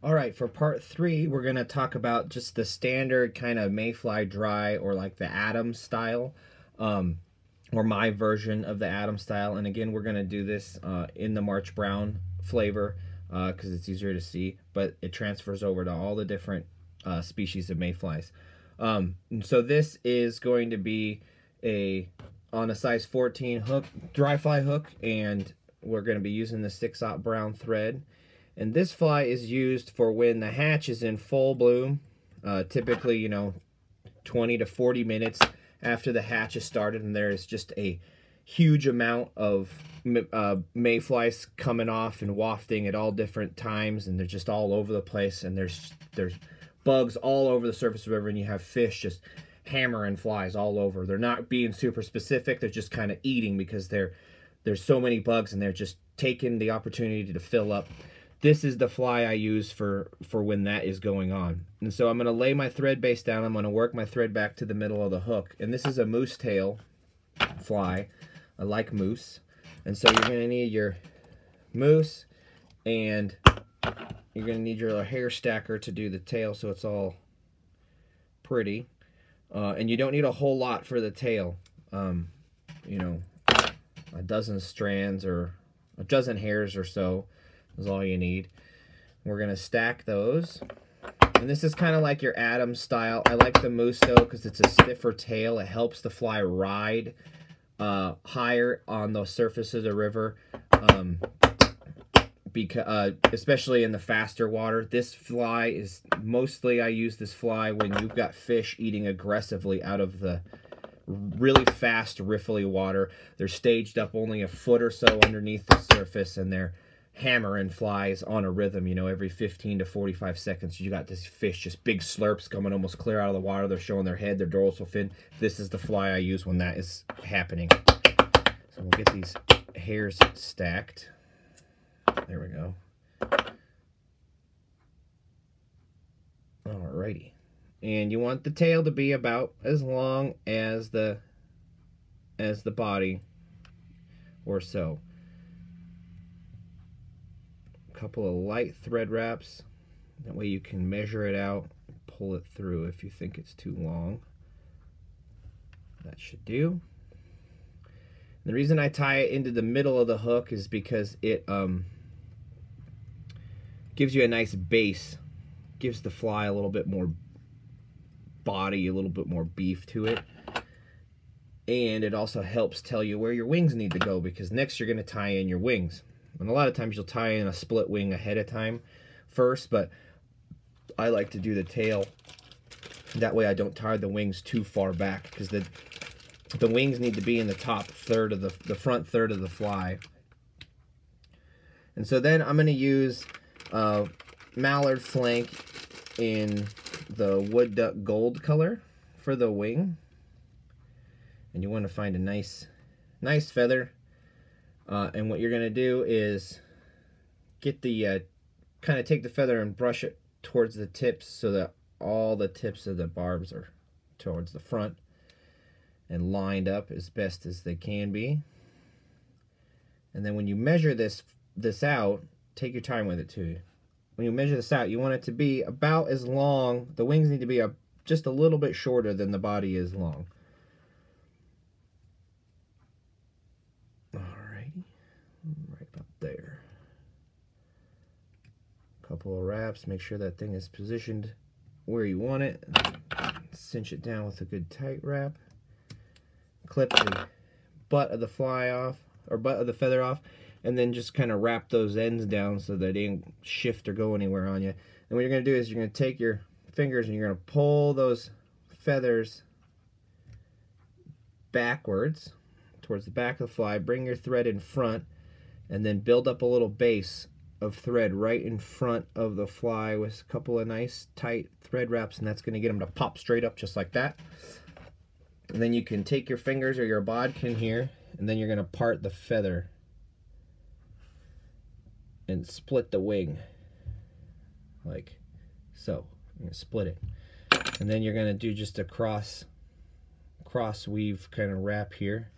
Alright, for part 3, we're going to talk about just the standard kind of mayfly dry, or like the Adams style, or my version of the Adams style. And again, we're going to do this in the March Brown flavor because it's easier to see, but it transfers over to all the different species of mayflies. So this is going to be on a size 14 hook, dry fly hook, and we're going to be using the 6/0 brown thread. And this fly is used for when the hatch is in full bloom, typically, 20 to 40 minutes after the hatch is started, and there's just a huge amount of mayflies coming off and wafting at all different times, and they're just all over the place, and there's bugs all over the surface of the river, and you have fish just hammering flies all over. They're not being super specific, they're just kind of eating because there's so many bugs, and they're just taking the opportunity to fill up. This is the fly I use for when that is going on. And so I'm going to lay my thread base down. I'm going to work my thread back to the middle of the hook. And this is a moose tail fly. I like moose. And so you're going to need your moose, and you're going to need your little hair stacker to do the tail so it's all pretty. And you don't need a whole lot for the tail. A dozen strands or a dozen hairs or so is all you need. We're going to stack those. And this is kind of like your Adams style. I like the moose though because it's a stiffer tail. It helps the fly ride higher on the surface of the river, especially in the faster water. This fly is mostly, I use this fly when you've got fish eating aggressively out of the really fast riffly water. They're staged up only a foot or so underneath the surface, and they're hammering flies on a rhythm, every 15 to 45 seconds. You got this fish, just big slurps coming almost clear out of the water. They're showing their head, their dorsal fin. This is the fly I use when that is happening. So we'll get these hairs stacked. There we go. Alrighty. And you want the tail to be about as long as the body or so. Couple of light thread wraps, that way you can measure it out, pull it through if you think it's too long. That should do. The reason I tie it into the middle of the hook is because it gives you a nice base, gives the fly a little bit more body, a little bit more beef to it, and it also helps tell you where your wings need to go, because next you're going to tie in your wings. And a lot of times you'll tie in a split wing ahead of time first, but I like to do the tail. That way I don't tie the wings too far back, because the wings need to be in the top third of the front third of the fly. And so then I'm going to use mallard flank in the wood duck gold color for the wing. And you want to find a nice feather. And what you're going to do is get the, kind of take the feather and brush it towards the tips so that all the tips of the barbs are towards the front and lined up as best as they can be. And then when you measure this out, take your time with it too. When you measure this out, you want it to be about as long, the wings need to be just a little bit shorter than the body is long. Right about there. Couple of wraps, make sure that thing is positioned where you want it. Cinch it down with a good tight wrap. Clip the butt of the fly off, or butt of the feather off, and then just kind of wrap those ends down so that they don't shift or go anywhere on you. And what you're going to do is you're going to take your fingers and you're going to pull those feathers backwards towards the back of the fly, bring your thread in front, and then build up a little base of thread right in front of the fly with a couple of nice tight thread wraps, and that's going to get them to pop straight up just like that. And then you can take your fingers or your bodkin here, and then you're going to part the feather and split the wing like so. You're going to split it, and then you're going to do just a cross weave kind of wrap here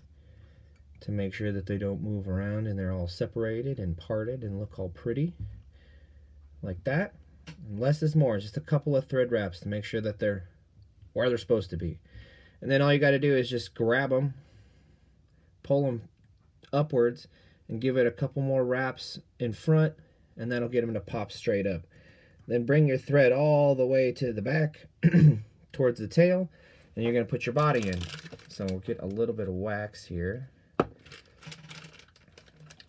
to make sure that they don't move around and they're all separated and parted and look all pretty like that. And less is more, just a couple of thread wraps to make sure that they're where they're supposed to be. And then all you got to do is just grab them, pull them upwards, and give it a couple more wraps in front, and that'll get them to pop straight up. Then bring your thread all the way to the back towards the tail, and you're going to put your body in. So we'll get a little bit of wax here.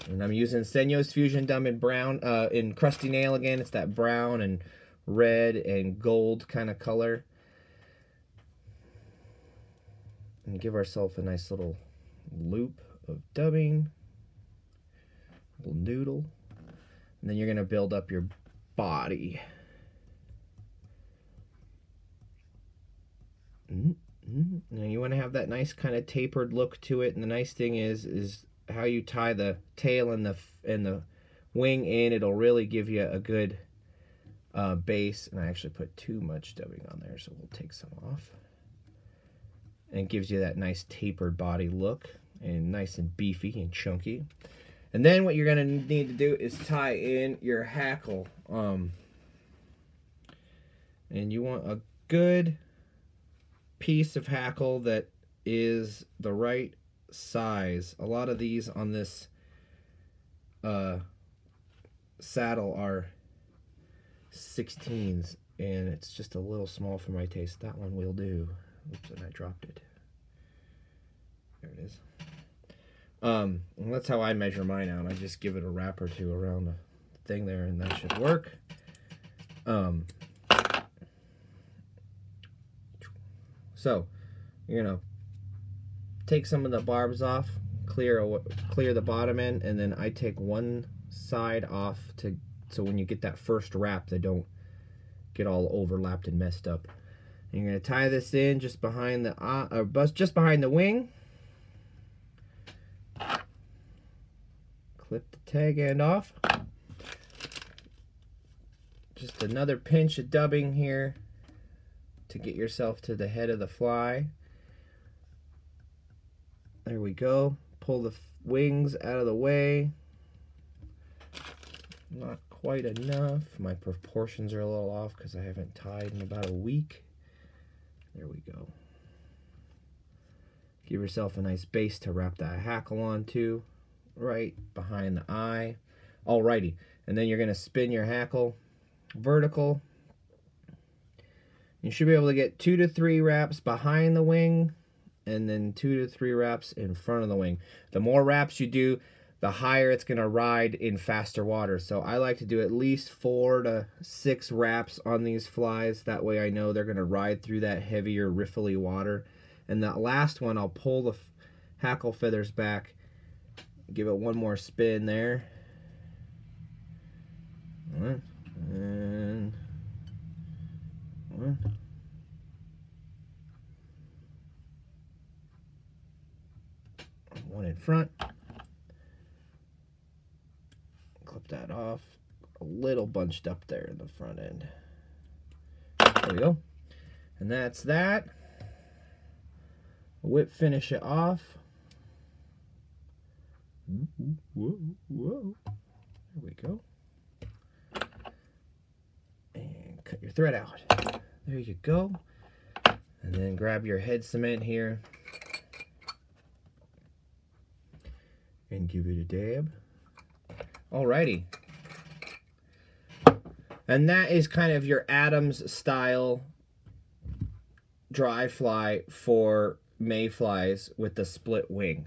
And I'm using Senyo's Fusion done in brown, in Crusty Nail again. It's that brown and red and gold kind of color. And give ourselves a nice little loop of dubbing. Little noodle. And then you're going to build up your body. Now you want to have that nice kind of tapered look to it, and the nice thing is how you tie the tail and the wing in. It'll really give you a good base. And I actually put too much dubbing on there, so we'll take some off. And it gives you that nice tapered body look, and nice and beefy and chunky. And then what you're going to need to do is tie in your hackle. And you want a good piece of hackle that is the right size. A lot of these on this saddle are 16s, and it's just a little small for my taste. That one will do. Oops, and I dropped it. There it is. And that's how I measure mine out. I just give it a wrap or two around the thing there, and that should work. So you're gonna take some of the barbs off, clear the bottom end, and then I take one side off so when you get that first wrap, they don't get all overlapped and messed up. And you're gonna tie this in just behind the just behind the wing. Clip the tag end off. Just another pinch of dubbing here to get yourself to the head of the fly. There we go. Pull the wings out of the way. Not quite enough. My proportions are a little off because I haven't tied in about a week. There we go. Give yourself a nice base to wrap that hackle onto, right behind the eye. Alrighty, and then you're going to spin your hackle vertical. You should be able to get 2 to 3 wraps behind the wing, and then 2 to 3 wraps in front of the wing. The more wraps you do, the higher it's going to ride in faster water. So I like to do at least 4 to 6 wraps on these flies. That way I know they're going to ride through that heavier, riffly water. And that last one, I'll pull the hackle feathers back, give it one more spin there. And one in front. Clip that off. A little bunched up there in the front end. There we go. And that's that. Whip finish it off. Whoa, whoa. There we go. And cut your thread out. There you go. And then grab your head cement here and give it a dab. Alrighty. And that is kind of your Adams style dry fly for mayflies with the split wing,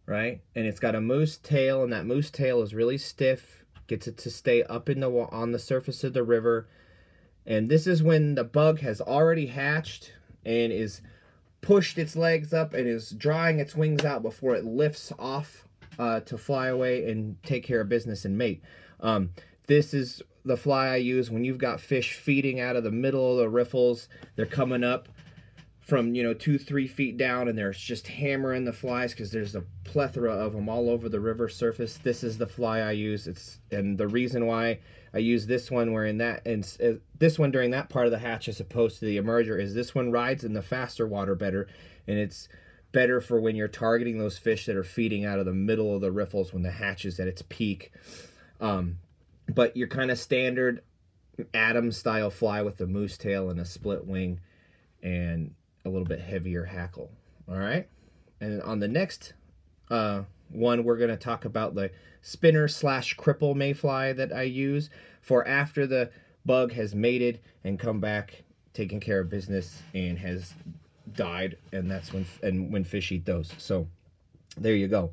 right? And it's got a moose tail, and that moose tail is really stiff, gets it to stay up in on the surface of the river. And this is when the bug has already hatched and is pushed its legs up and is drawing its wings out before it lifts off to fly away and take care of business and mate. This is the fly I use when you've got fish feeding out of the middle of the riffles. They're coming up from 2-3 feet down, and they're just hammering the flies because there's a plethora of them all over the river surface. This is the fly I use. And the reason why I use this one this one during that part of the hatch as opposed to the emerger is this one rides in the faster water better, and it's better for when you're targeting those fish that are feeding out of the middle of the riffles when the hatch is at its peak. But your kind of standard Adams style fly with a moose tail and a split wing and a little bit heavier hackle. All right. And on the next one, we're going to talk about the spinner slash cripple mayfly that I use for after the bug has mated and come back, taking care of business, and has died, and that's when fish eat those. So there you go.